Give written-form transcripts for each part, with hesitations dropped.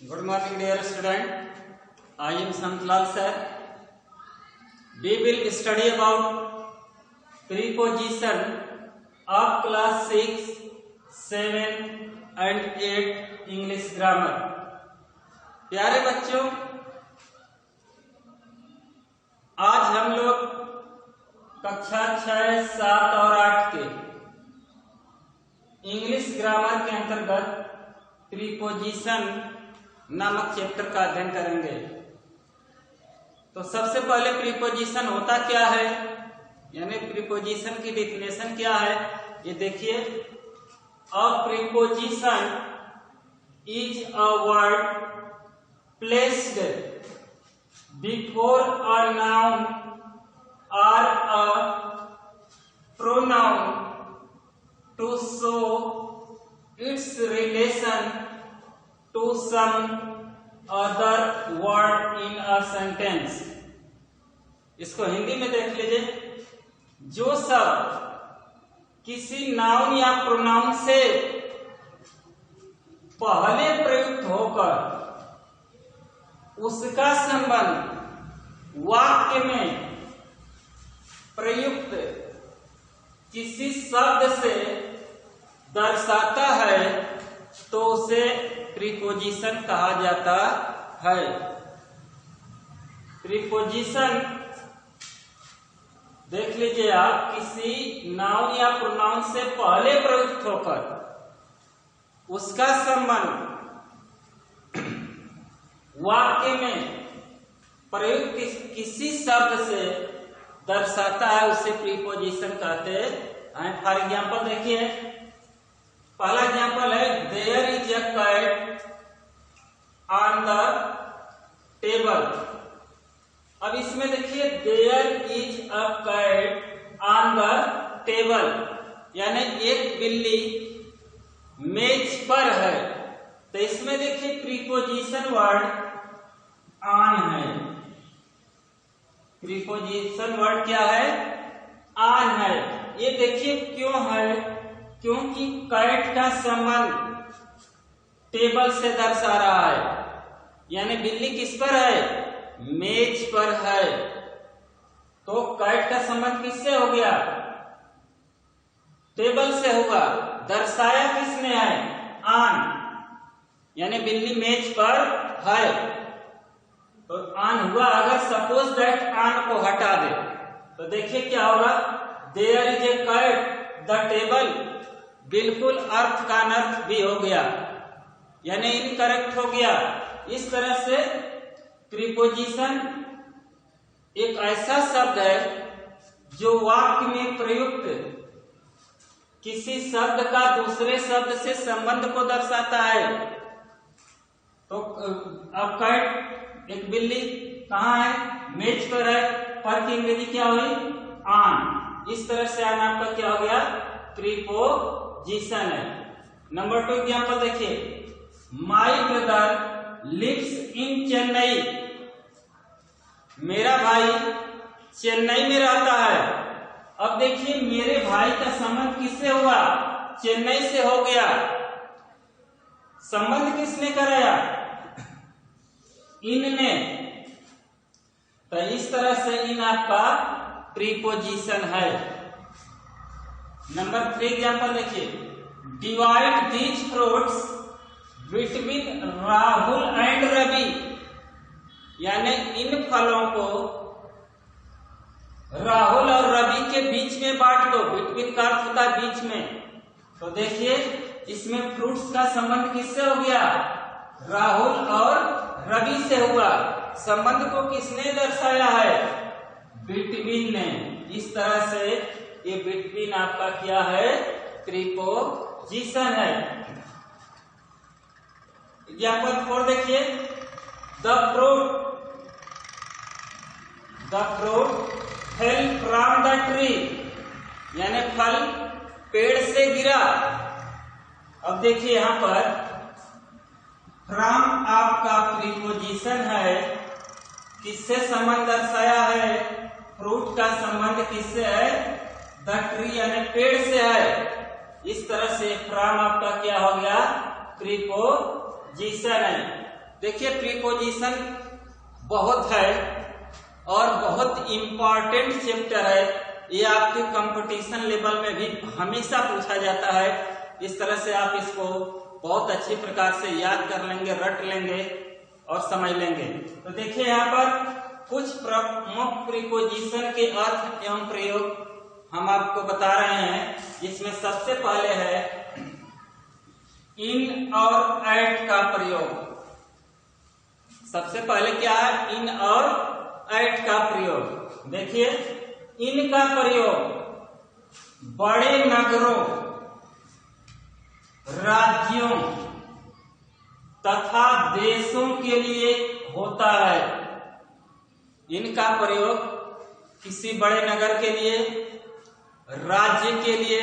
Good morning, dear student. I am Santlal sir. We will study about preposition of class 6, 7 and 8 English grammar. प्यारे बच्चों, आज हम लोग कक्षा 6, 7 और 8 के इंग्लिश ग्रामर के अंतर्गत प्रीपोजिशन नामक चैप्टर का अध्ययन करेंगे। तो सबसे पहले प्रीपोजिशन होता क्या है, यानी प्रीपोजिशन की डेफिनेशन क्या है, ये देखिए। A preposition is a word placed before a noun और a pronoun to show its relation to some other word in a sentence। इसको हिंदी में देख लीजिए। जो शब्द किसी नाउन या प्रोनाउन से पहले प्रयुक्त होकर उसका संबंध वाक्य में प्रयुक्त किसी शब्द से दर्शाता है तो उसे प्रीपोजिशन कहा जाता है। प्रीपोजिशन देख लीजिए आप, किसी नाउन या प्रोनाउन से पहले प्रयुक्त होकर उसका संबंध वाक्य में प्रयुक्त किसी शब्द से दर्शाता है, उसे प्रीपोजिशन कहते हैं। फॉर एग्जाम्पल देखिए, पहला एग्जाम्पल है there is a cat on the table. अब इसमें देखिए there is a cat on the table, यानी एक बिल्ली मेज पर है। तो इसमें देखिए प्रीपोजिशन वर्ड ऑन है। प्रीपोजिशन वर्ड क्या है? ऑन है। ये देखिए क्यों है? क्योंकि कैट का संबंध टेबल से दर्शा रहा है, यानी बिल्ली किस पर है? मेज पर है। तो कैट का संबंध किससे हो गया? टेबल से होगा। दर्शाया किसने है? ऑन, यानी बिल्ली मेज पर है। तो ऑन हुआ। अगर सपोज दैट ऑन को हटा दे तो देखिए क्या होगा? There is a cat the table, बिल्कुल अर्थ का अनर्थ भी हो गया, यानी इनकरेक्ट हो गया। इस तरह से प्रीपोजिशन एक ऐसा शब्द है जो वाक्य में प्रयुक्त किसी शब्द का दूसरे शब्द से संबंध को दर्शाता है। तो अब कैट एक बिल्ली कहाँ है? मेज पर है। पर की अंग्रेजी क्या हुई? ऑन। इस तरह से ऑन आपका क्या हो गया? प्रीपोजिशन है। नंबर 2 एग्जाम्पल देखिए, my brother lives in Chennai. मेरा भाई चेन्नई में रहता है। अब देखिए मेरे भाई का संबंध किससे हुआ? चेन्नई से हो गया। संबंध किसने कराया? इन ने। तो इस तरह से इन आपका प्रीपोजिशन है। नंबर 3 एग्जाम्पल देखिए, divide these fruits between Rahul and Ravi, यानी इन फलों को राहुल और रवि के बीच में बांट दो। बिटवीन का अर्थ होता है बीच में। तो देखिए इसमें फ्रूट्स का संबंध किससे हो गया? राहुल और रवि से हुआ। संबंध को किसने दर्शाया है? बिटवीन ने। इस तरह से ये बिटवीन आपका क्या है? प्रीपोजिशन है। एग्जाम्पल 4 देखिए, the fruit fell from the tree, यानी फल पेड़ से गिरा। अब देखिए यहां पर फ्रॉम आपका प्रीपोजिशन है, किससे संबंध दर्शाया है? फ्रूट का संबंध किससे है? द ट्री, यानी पेड़ से है। इस तरह से फ्रॉम आपका क्या हो गया? प्रीपोजिशन है। देखिए प्रीपोजिशन बहुत है और बहुत इम्पोर्टेंट चैप्टर है। ये आपके कंपटीशन लेवल में भी हमेशा पूछा जाता है। इस तरह से आप इसको बहुत अच्छी प्रकार से याद कर लेंगे, रट लेंगे और समझ लेंगे। तो देखिए यहाँ पर कुछ प्रमुख प्रीपोजिशन के अर्थ एवं प्रयोग हम आपको बता रहे हैं। इसमें सबसे पहले है इन और एट का प्रयोग। सबसे पहले क्या है? इन और एट का प्रयोग। देखिए इन का प्रयोग बड़े नगरों, राज्यों तथा देशों के लिए होता है। इनका प्रयोग किसी बड़े नगर के लिए, राज्य के लिए,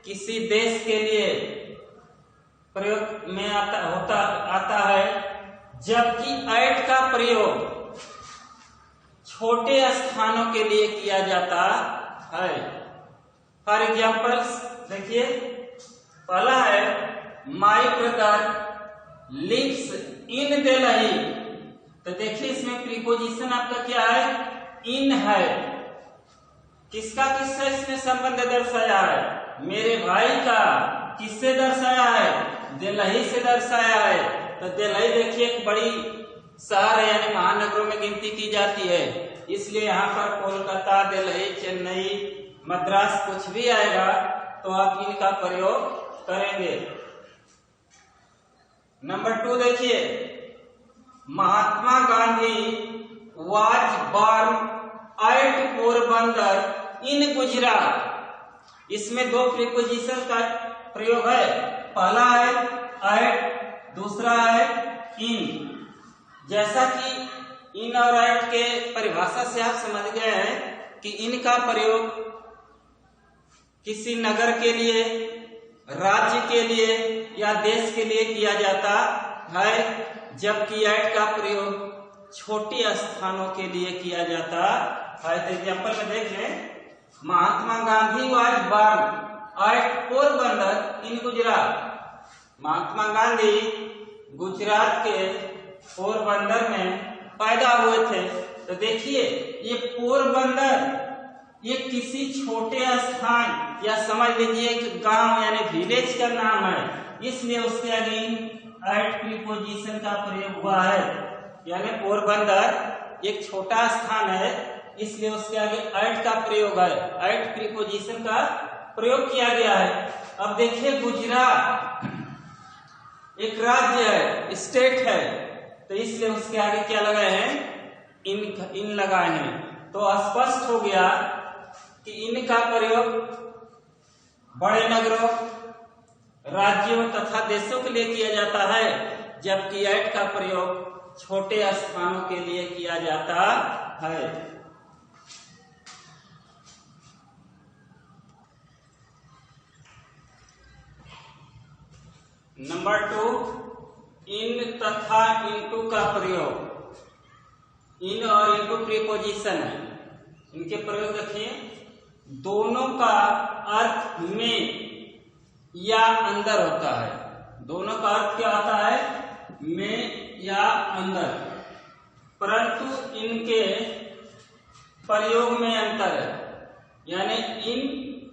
किसी देश के लिए प्रयोग में आता है। जबकि एट का प्रयोग छोटे स्थानों के लिए किया जाता है। फॉर एग्जाम्पल्स देखिए, पहला है my brother lives in Delhi. तो देखिए इसमें प्रीपोजिशन आपका क्या है? इन है। किसका किससे इसमें संबंध दर्शाया है? मेरे भाई का। किससे दर्शाया है? दिल्ली से दर्शाया है। तो दिल्ली देखिए एक बड़ी शहर है, यानी महानगरों में गिनती की जाती है। इसलिए यहाँ पर कोलकाता, दिल्ली, चेन्नई, मद्रास कुछ भी आएगा तो आप इनका प्रयोग करेंगे। नंबर 2 देखिए, Mahatma Gandhi was born at Porbandar in Gujarat. इसमें 2 प्रीपोजिशन का प्रयोग है। पहला है एट, दूसरा है इन। जैसा कि इन और एट के परिभाषा से आप समझ गए हैं कि इनका प्रयोग किसी नगर के लिए, राज्य के लिए या देश के लिए किया जाता है, जबकि एट का प्रयोग छोटे स्थानों के लिए किया जाता है। तो एग्जाम्पल में देख लें, Mahatma Gandhi was born at Porbandar in Gujarat. Mahatma Gandhi Gujarat के पोरबंदर में पैदा हुए थे। तो देखिए ये पोरबंदर ये किसी छोटे स्थान या समझ लीजिए एक गांव यानी विलेज का नाम है, इसलिए उसके आगे एट प्रीपोजिशन का प्रयोग हुआ है। यानी पोरबंदर एक छोटा स्थान है, इसलिए उसके आगे एट का प्रयोग है। एट प्रीपोजिशन का प्रयोग किया गया है। अब देखिए गुजरात एक राज्य है, स्टेट है, तो इसलिए उसके आगे क्या लगाए हैं? इन लगाए हैं। तो स्पष्ट हो गया कि इनका प्रयोग बड़े नगरों, राज्यों तथा देशों के लिए किया जाता है, जबकि एट का प्रयोग छोटे स्थानों के लिए किया जाता है। नंबर 2, इन तथा इनटू का प्रयोग। इन और इनटू प्रीपोजिशन है। इनके प्रयोग देखिए, दोनों का अर्थ में या अंदर होता है। दोनों का अर्थ क्या आता है? में या अंदर, परंतु इनके प्रयोग में अंतर है। यानी इन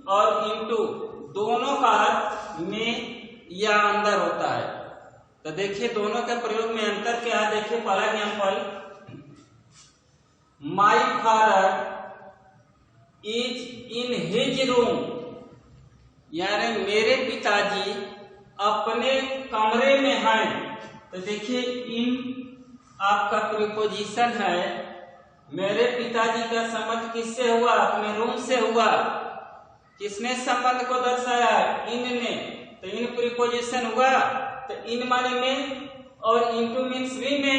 और इनटू दोनों का अर्थ में या अंदर होता है। तो देखिए दोनों के प्रयोग में अंतर क्या है? देखिए पहला example, my father is in his room. यानी मेरे पिताजी अपने कमरे में हैं। तो देखिए इन आपका प्रीपोजिशन है। मेरे पिताजी का संबंध किससे हुआ? अपने रूम से हुआ। किसने संबंध को दर्शाया है? इन ने। तो इन प्रीपोजिशन हुआ, तो इन माने में और इनटू मीन्स भी में।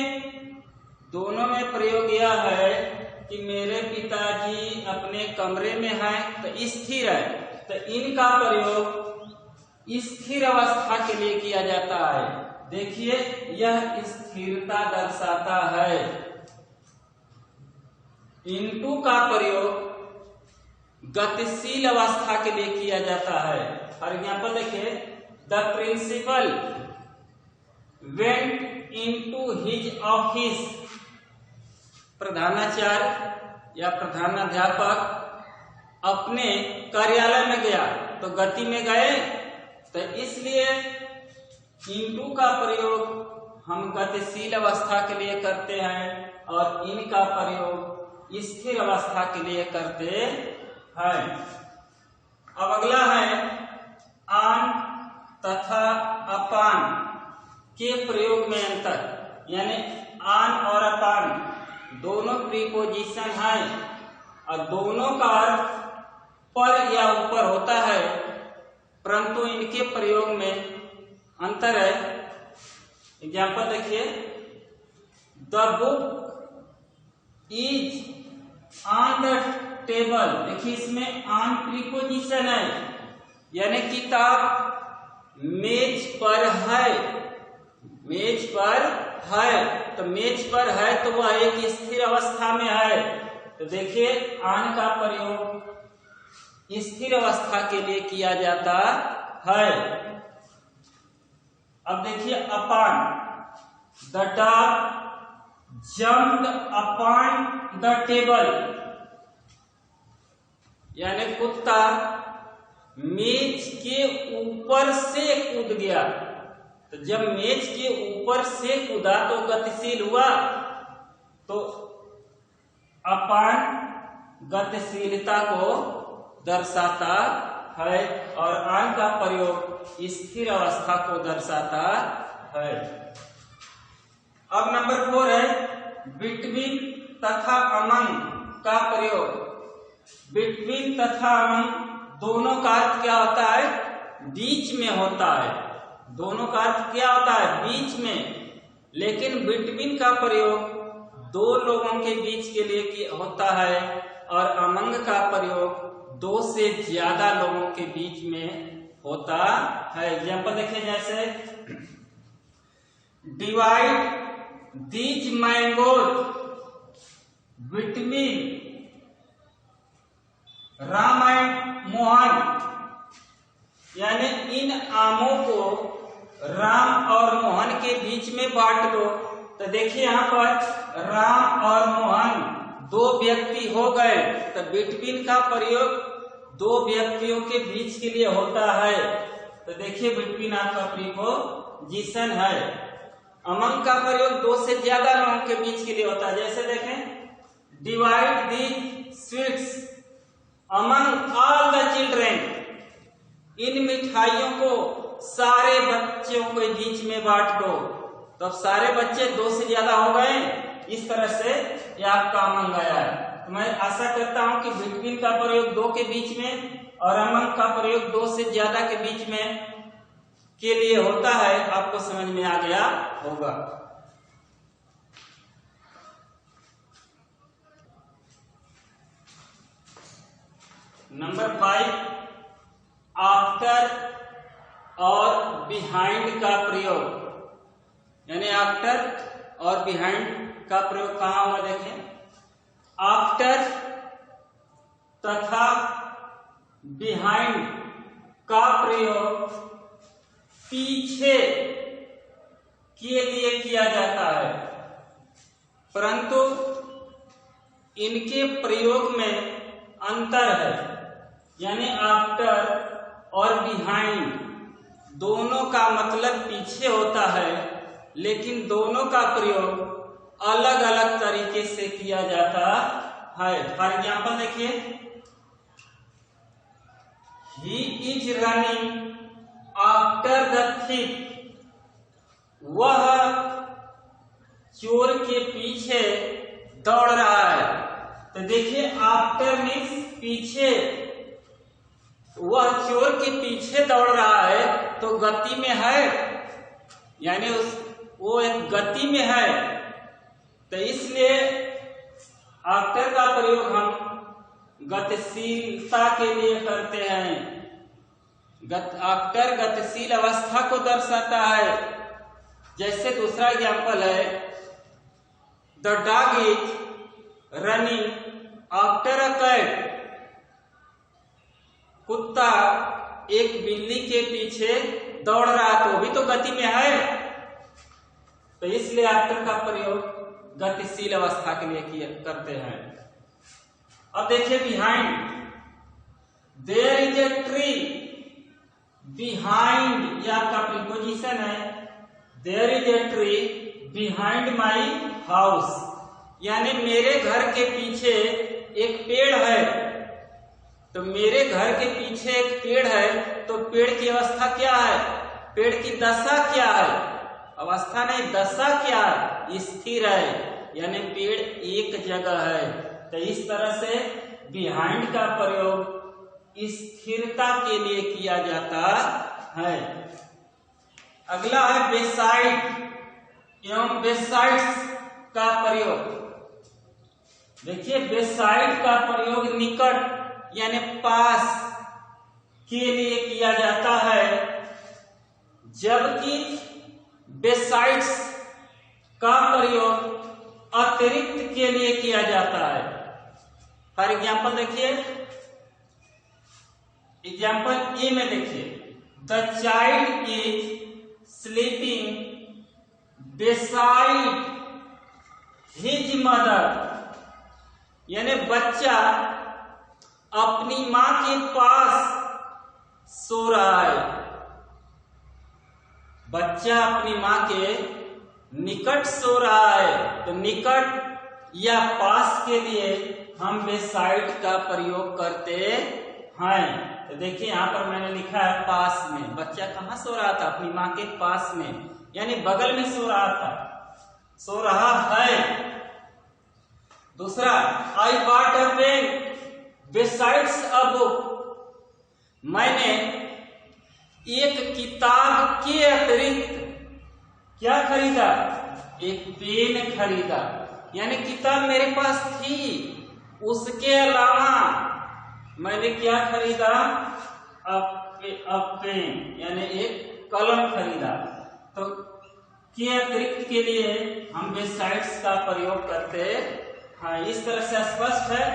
दोनों में प्रयोग यह है कि मेरे पिताजी अपने कमरे में हैं, तो स्थिर है। तो इनका प्रयोग स्थिर अवस्था के लिए किया जाता है। देखिए यह स्थिरता दर्शाता है। इनटू का प्रयोग गतिशील अवस्था के लिए किया जाता है। फॉर एग्जाम्पल देखिए, the principal went into his office. प्रधानाचार्य या प्रधानाध्यापक अपने कार्यालय में गया, तो गति में गए, तो इसलिए into का प्रयोग हम गतिशील अवस्था के लिए करते हैं और इन का प्रयोग स्थिर अवस्था के लिए करते हैं। अब अगला है आन तथा अपान के प्रयोग में अंतर, यानी आन और अपान दोनों प्रीपोजिशन हैं और दोनों का अर्थ पर या ऊपर होता है, परंतु इनके प्रयोग में अंतर है। एग्जाम्पल देखिए, the book is on the table. देखिए इसमें ऑन प्रीपोजिशन है, यानी किताब मेज पर है, मेज पर है, तो मेज पर है तो वह एक स्थिर अवस्था में है। तो देखिए ऑन का प्रयोग स्थिर अवस्था के लिए किया जाता है। अब देखिए upon, the dog jumped upon the table, यानी कुत्ता मेज के ऊपर से कूद गया। तो जब मेज के ऊपर से कूदा तो गतिशील हुआ, तो अपान गतिशीलता को दर्शाता है और आन का प्रयोग स्थिर अवस्था को दर्शाता है। अब नंबर 4 है बिटवीन तथा अमंग का प्रयोग। बिटवीन तथा अमंग दोनों का अर्थ क्या होता है? बीच में होता है। दोनों का अर्थ क्या होता है? बीच में। लेकिन बिटवीन का प्रयोग दो लोगों के बीच के लिए होता है और अमंग का प्रयोग दो से ज्यादा लोगों के बीच में होता है। एग्जाम्पल देखिए, जैसे divide these mangoes between Ram and Mohan, यानी इन आमों को राम और मोहन के बीच में बांट दो। तो देखिए यहाँ पर राम और मोहन दो व्यक्ति हो गए, तो बिटवीन का प्रयोग दो व्यक्तियों के बीच के लिए होता है। तो देखिए बिटवीन आपका प्रीपोजिशन है। अमंग का प्रयोग दो से ज्यादा लोगों के बीच के लिए होता है। जैसे देखें, divide the sweets among all the children, इन मिठाइयों को सारे बच्चों के बीच में बांट दो। तो अब सारे बच्चे दो से ज्यादा हो गए, इस तरह से यह आपका अमंग आया है। तो मैं आशा करता हूं कि बिटवीन का प्रयोग दो के बीच में और अमंग का प्रयोग दो से ज्यादा के बीच में के लिए होता है, आपको समझ में आ गया होगा। नंबर 5 आफ्टर और बिहाइंड का प्रयोग, यानी आफ्टर और बिहाइंड का प्रयोग कहां हुआ? देखें, आफ्टर तथा बिहाइंड का प्रयोग पीछे के लिए किया जाता है, परंतु इनके प्रयोग में अंतर है। यानी आफ्टर और बिहाइंड दोनों का मतलब पीछे होता है, लेकिन दोनों का प्रयोग अलग अलग तरीके से किया जाता है। फॉर एग्जाम्पल देखिए, he is running after the thief, वह चोर के पीछे दौड़ रहा है। तो देखिए आफ्टर मीन्स पीछे, वह चोर के पीछे दौड़ रहा है तो गति में है, यानी वो एक गति में है। तो इसलिए आफ्टर का प्रयोग हम गतिशीलता के लिए करते हैं। आफ्टर गतिशील अवस्था को दर्शाता है। जैसे दूसरा एग्जाम्पल है, the dog is running after a cat, कुत्ता एक बिल्ली के पीछे दौड़ रहा, तो भी तो गति में है। तो इसलिए आफ्टर का प्रयोग गतिशील अवस्था के लिए करते हैं। अब देखिए behind, there is a tree behind, ये आपका प्रीपोजिशन है। There is a tree behind my house, यानी मेरे घर के पीछे एक पेड़ है। तो मेरे घर के पीछे एक पेड़ है, तो पेड़ की अवस्था क्या है, पेड़ की दशा क्या है, अवस्था नहीं दशा क्या है, स्थिर है, यानी पेड़ एक जगह है। तो इस तरह से बिहाइंड का प्रयोग स्थिरता के लिए किया जाता है। अगला है बेसाइड एवं बेसाइड्स का प्रयोग। देखिए बेसाइड का प्रयोग निकट यानी पास के लिए किया जाता है, जबकि बेसाइड्स का प्रयोग अतिरिक्त के लिए किया जाता है। फॉर एग्जाम्पल देखिए, एग्जाम्पल ए में देखिए, the child is sleeping beside his mother, यानी बच्चा अपनी मां के पास सो रहा है। बच्चा अपनी मां के निकट सो रहा है, तो निकट या पास के लिए हम बेसाइड का प्रयोग करते हैं। तो देखिए यहां पर मैंने लिखा है पास में, बच्चा कहां सो रहा था, अपनी मां के पास में, यानी बगल में सो रहा था, सो रहा है। दूसरा, I bought a pen besides a book, मैंने एक किताब के अतिरिक्त क्या खरीदा, एक पेन खरीदा, यानी किताब मेरे पास थी, उसके अलावा मैंने क्या खरीदा, पेन यानी एक कलम खरीदा। तो के अतिरिक्त के लिए हम बेसाइड्स का प्रयोग करते हैं। इस तरह से स्पष्ट है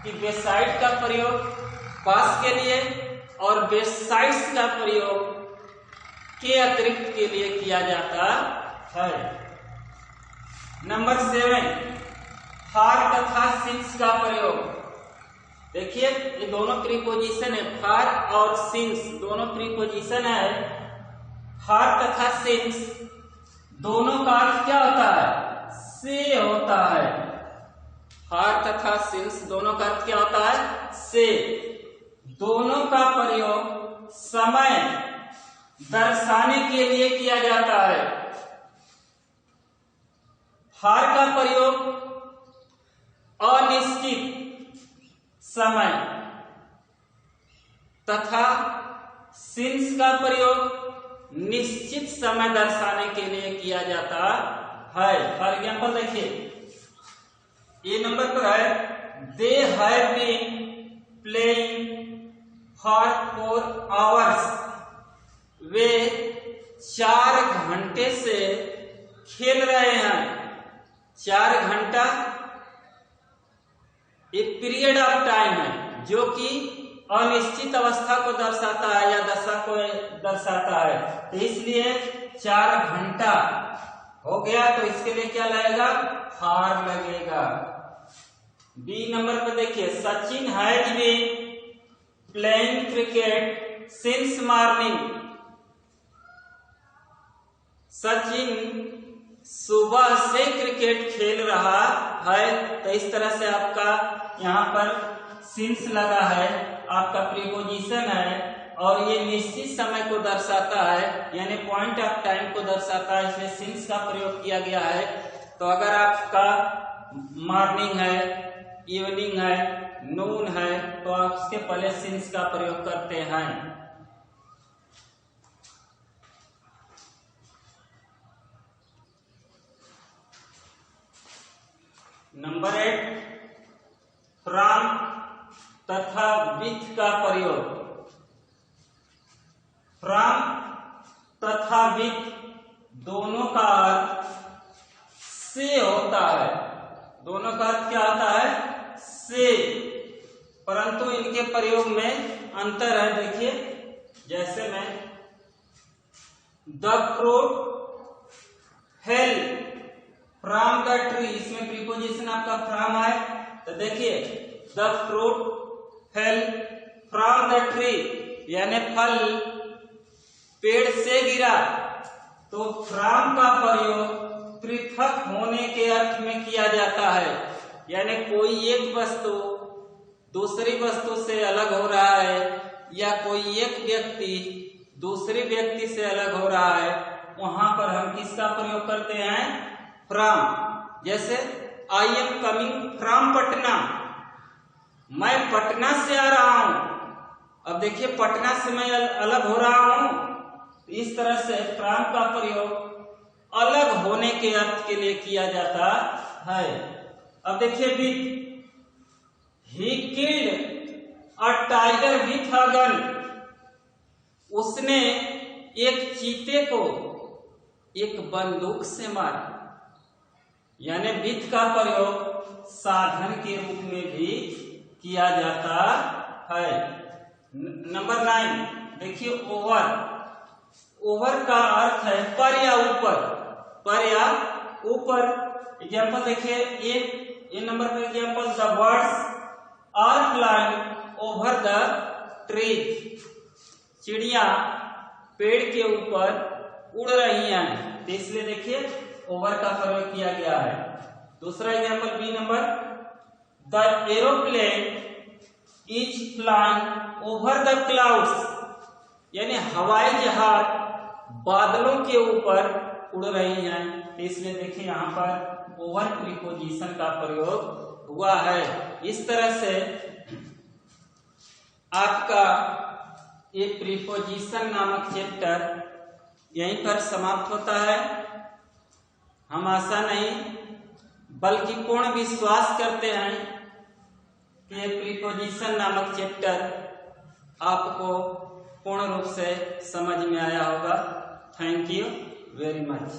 कि बेसाइड का प्रयोग पास के लिए और बेसाइड्स का प्रयोग के अतिरिक्त के लिए किया जाता है। नंबर 7, फार तथा सिंस का प्रयोग। देखिए ये दोनों प्रीपोजिशन है, फार और सिंस दोनों प्रीपोजिशन है। फार तथा सिंस दोनों का अर्थ क्या होता है, से होता है। फार तथा सिंस दोनों का अर्थ क्या होता है, से। दोनों का प्रयोग समय दर्शाने के लिए किया जाता है। फार का प्रयोग अनिश्चित समय तथा सिंस का प्रयोग निश्चित समय दर्शाने के लिए किया जाता है। फॉर एग्जाम्पल देखिए, ये नंबर पर है, they have been playing for 4 hours, वे 4 घंटे से खेल रहे हैं। 4 घंटा एक पीरियड ऑफ टाइम है जो कि अनिश्चित अवस्था को दर्शाता है या दशा को दर्शाता है, तो इसलिए 4 घंटा हो गया, तो इसके लिए क्या लगेगा, फार लगेगा। बी नंबर पर देखिए, Sachin has been playing cricket since morning, Sachin सुबह से क्रिकेट खेल रहा है। तो इस तरह से आपका यहाँ पर सिंस लगा है, आपका प्रीपोजिशन है और ये निश्चित समय को दर्शाता है, यानी पॉइंट ऑफ टाइम को दर्शाता है, इसलिए सिंस का प्रयोग किया गया है। तो अगर आपका मॉर्निंग है, इवनिंग है, नून है, तो आप उसके पहले सिंस का प्रयोग करते हैं। नंबर 8, फ्रॉम तथा विथ का प्रयोग। फ्रॉम तथा विथ दोनों का अर्थ से होता है, दोनों का अर्थ क्या होता है, से, परंतु इनके प्रयोग में अंतर है। देखिए जैसे में the fruit fell from the tree, इसमें प्रीपोजिशन आपका फ्रॉम है। तो देखिए the fruit fell from the tree, यानी फल पेड़ से गिरा। तो फ्रॉम का प्रयोग पृथक होने के अर्थ में किया जाता है, यानी कोई एक वस्तु दूसरी वस्तु से अलग हो रहा है, या कोई एक व्यक्ति दूसरे व्यक्ति से अलग हो रहा है, वहां पर हम किसका प्रयोग करते हैं? फ्रॉम। जैसे I am coming from Patna, मैं पटना से आ रहा हूं। अब देखिए पटना से मैं अलग हो रहा हूं, इस तरह से फ्रॉम का प्रयोग अलग होने के अर्थ के लिए किया जाता है। अब देखिए with, he killed a tiger with a gun, उसने एक चीते को एक बंदूक से मारा, यानी विथ का प्रयोग साधन के रूप में भी किया जाता है। नंबर 9 देखिए ओवर। ओवर का अर्थ है पर या ऊपर, पर या ऊपर। एग्जाम्पल देखिए ए नंबर पर example, the birds are flying over the trees, चिड़िया पेड़ के ऊपर उड़ रही हैं, तो इसलिए देखिए ओवर का प्रयोग किया गया है। दूसरा example B number, the aeroplane is flying over the clouds, यानी हवाई जहाज बादलों के ऊपर उड़ रही हैं, तो इसलिए देखिए यहाँ पर ओवर प्रीपोजिशन का प्रयोग हुआ है। इस तरह से आपका ये प्रीपोजिशन नामक चैप्टर यहीं पर समाप्त होता है। हम आशा नहीं बल्कि पूर्ण विश्वास करते हैं कि ये प्रीपोजिशन नामक चैप्टर आपको पूर्ण रूप से समझ में आया होगा। Thank you very much.